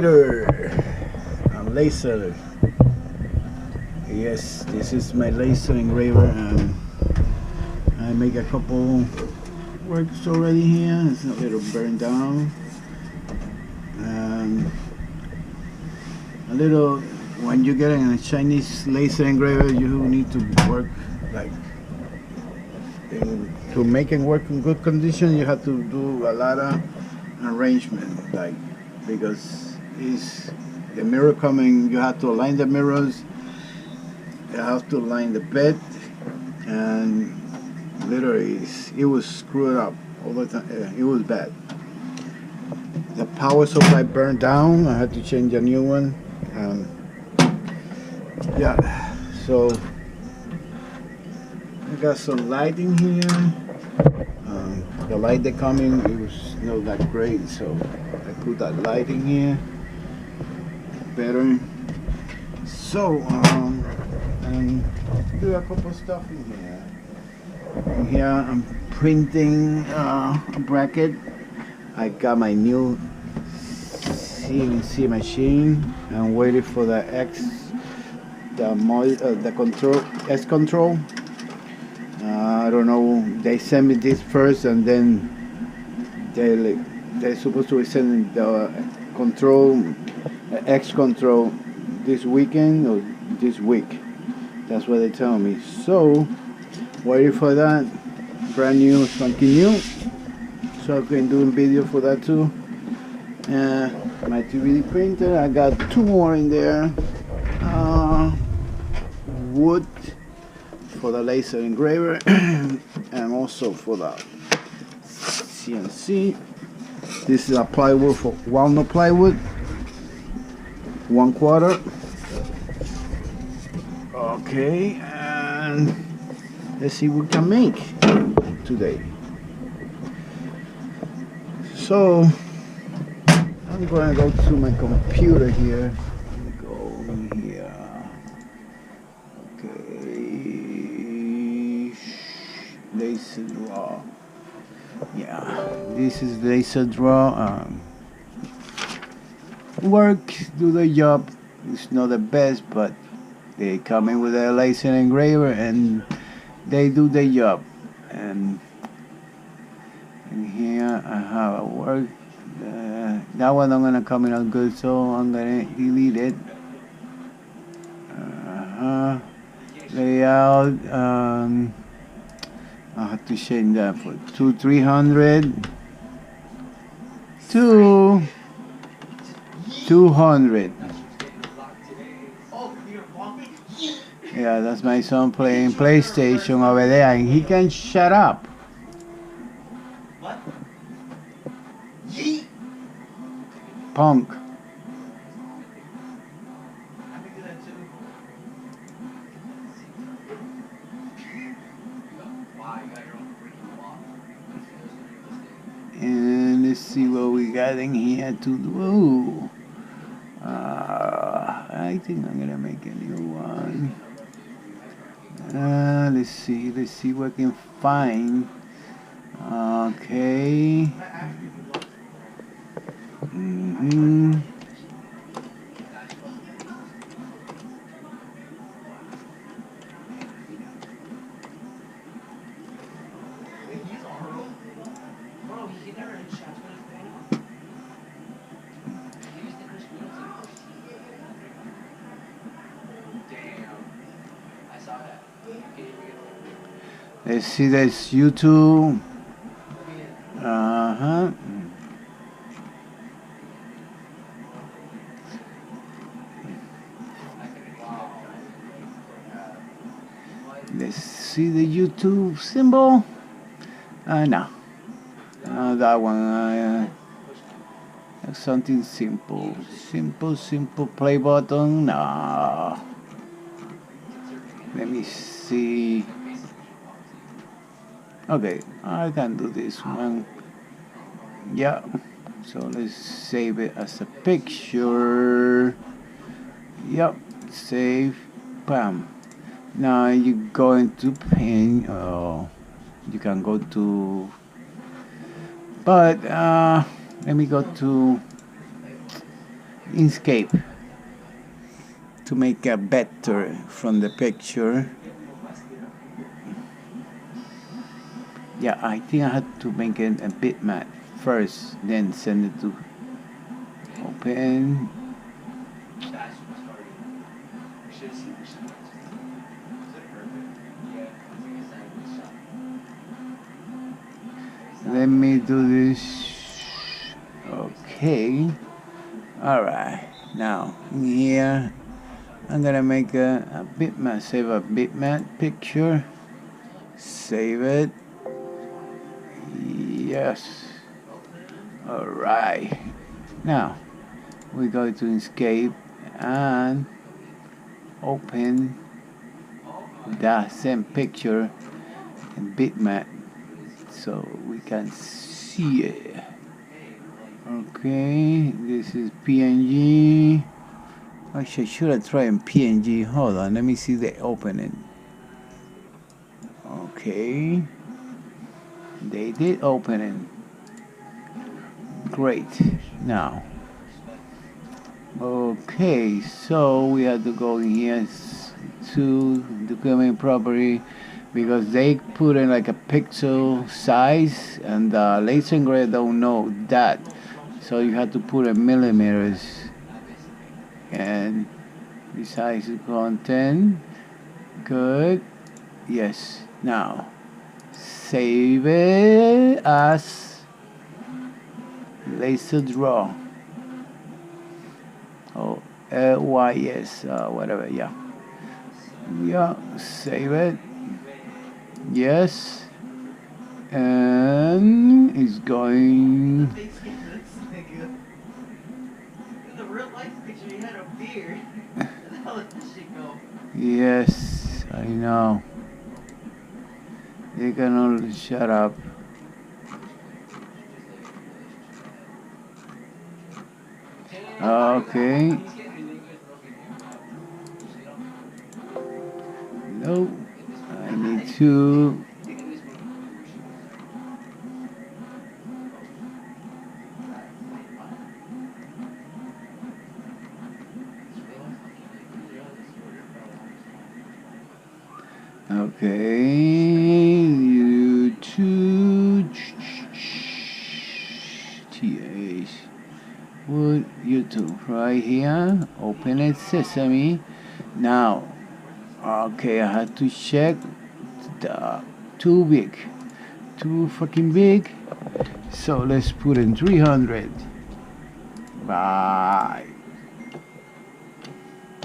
engraver, a laser. Yes, this is my laser engraver, and I make a couple works already here. It's a little burned down, and a little. When you get a Chinese laser engraver, you need to work like to make it work in good condition. You have to do a lot of arrangement, like because is the mirror coming. You have to align the mirrors. You have to align the bed, and literally it was screwed up all the time. It was bad. The power supply burned down. I had to change a new one. Yeah, so I got some lighting here. The light that coming, it was not that great, so I put that lighting here better. So and do a couple stuff in here. In here I'm printing a bracket. I got my new CNC machine. I'm waiting for the control S control. I don't know. They sent me this first, and then they're supposed to send the control X control this weekend or this week. That's what they tell me. So waiting for that. Brand new, funky new. So I can do a video for that too. My 3D printer. I got two more in there. Wood for the laser engraver and also for the CNC. This is a plywood for walnut plywood, 1/4. Okay, and let's see what we can make today. So I'm going to go to my computer here. Go in here. Laser draw. Yeah, this is laser draw. Do the job. It's not the best, but they come in with a laser engraver and they do the job. And here I have a work. That one I'm gonna come in out good, so I'm gonna delete it. Layout. I have to change that for 300 to 200. Yeah, that's my son playing PlayStation over there, and he can shut up. Punk. And let's see what we got in here to do. I think I'm gonna make a new one. Let's see what I can find. Okay. Let's see, that's YouTube. Let's see the YouTube symbol. No. That one. Something simple. Simple play button. No. Let me see. Okay, I can do this one. Yeah. So let's save it as a picture. Yep. Save. Bam. Now you go into paint. Oh, you can go to. But let me go to Inkscape to make a better from the picture. Yeah, I think I had to make it a bitmap first, then send it to open. Let me do this. Okay. Alright. Now, in here, I'm gonna make a bitmap, save a bitmap picture. Save it. Yes. Alright. Now, we go to Inkscape and open that same picture in bitmap so we can see it. Okay, this is PNG. Actually, should I try in PNG? Hold on, let me see the opening. Okay, they did open it. Great. Now, okay, so we have to go in here to the document property because they put in like a pixel size and laser engraver don't know that, so you have to put in millimeters. And besides the content, good. Yes. Now save it as laser draw. Oh, LYS, whatever. Yeah. Yeah. Save it. Yes. And it's going. The real life picture, you had a beard. How did this shit go? Yes, I know. They can all shut up. Okay. No, I need to. Okay, YouTube, TH, wood, YouTube, right here, open it, Sesame. Now, okay, I had to check the too big, too fucking big. So let's put in 300 by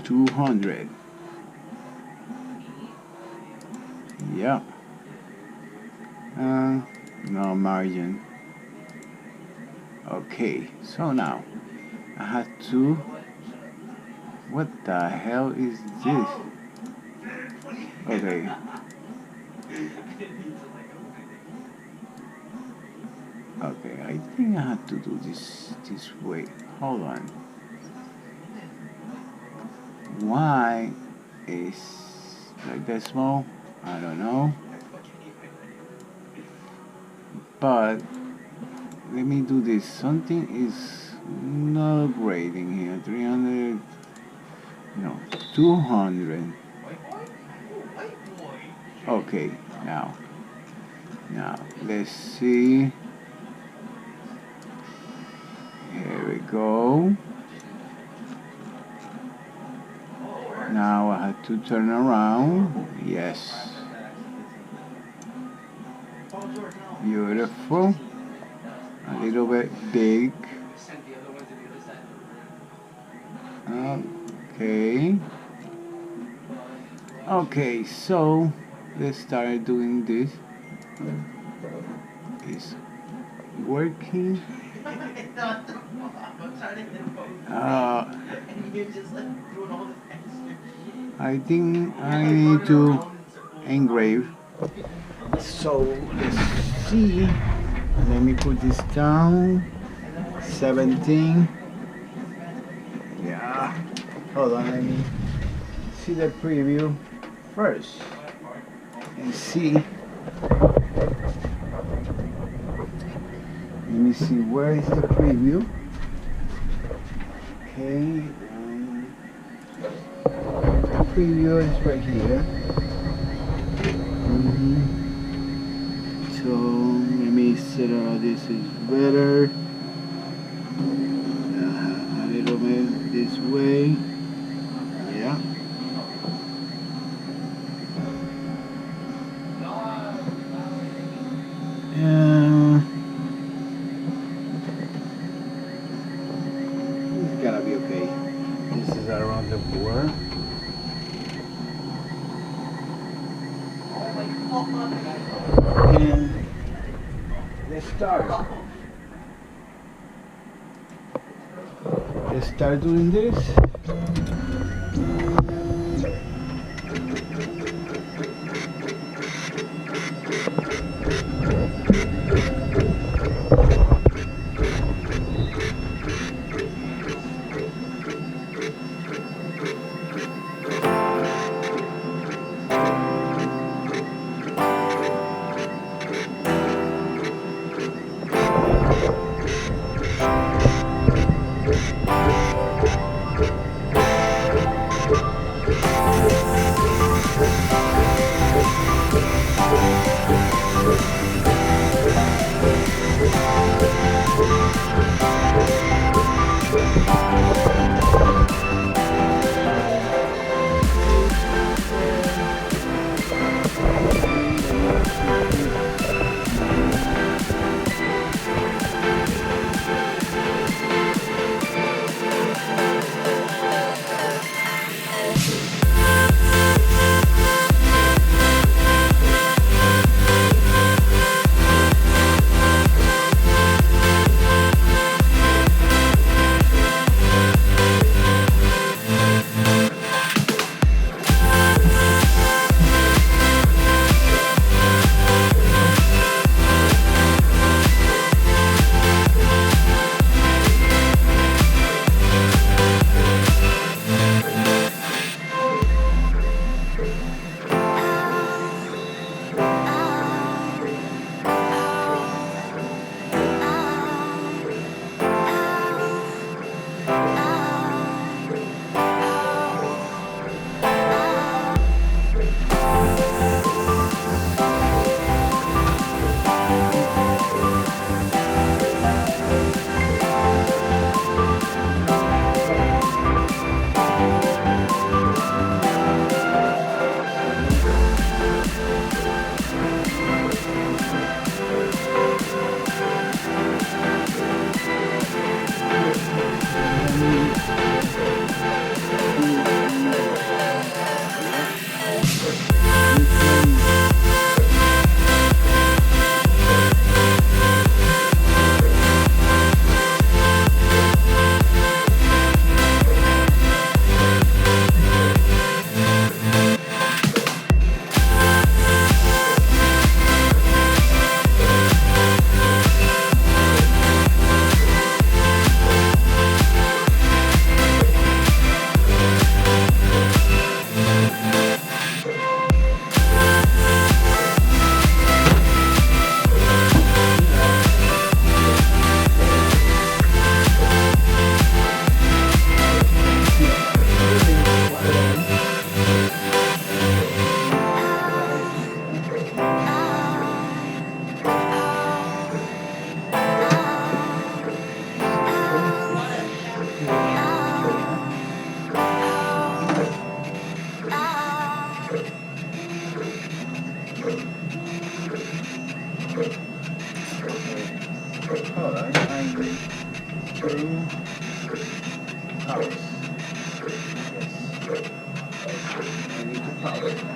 200. Yeah. No margin. Okay, so now I have to. What the hell is this? Okay. Okay, I think I have to do this way. Hold on. Why is like that small? I don't know. But let me do this. Something is not great in here. 300. No, 200. Okay, now let's see. Here we go. Now I have to turn around. Yes. Beautiful. A little bit big. Okay. Okay, so let's start doing this. It's working. I think I need to engrave. So let's see. Let me put this down. 17. Yeah. Hold on, let me see the preview first and see. Let me see where is the preview. Okay. Preview is right here. So let me set out this is better. A little bit this way. Yeah. It's gonna be okay. This is around the board. And let's start. Let's start doing this. Alright, I'm through house. Yes. I need to power.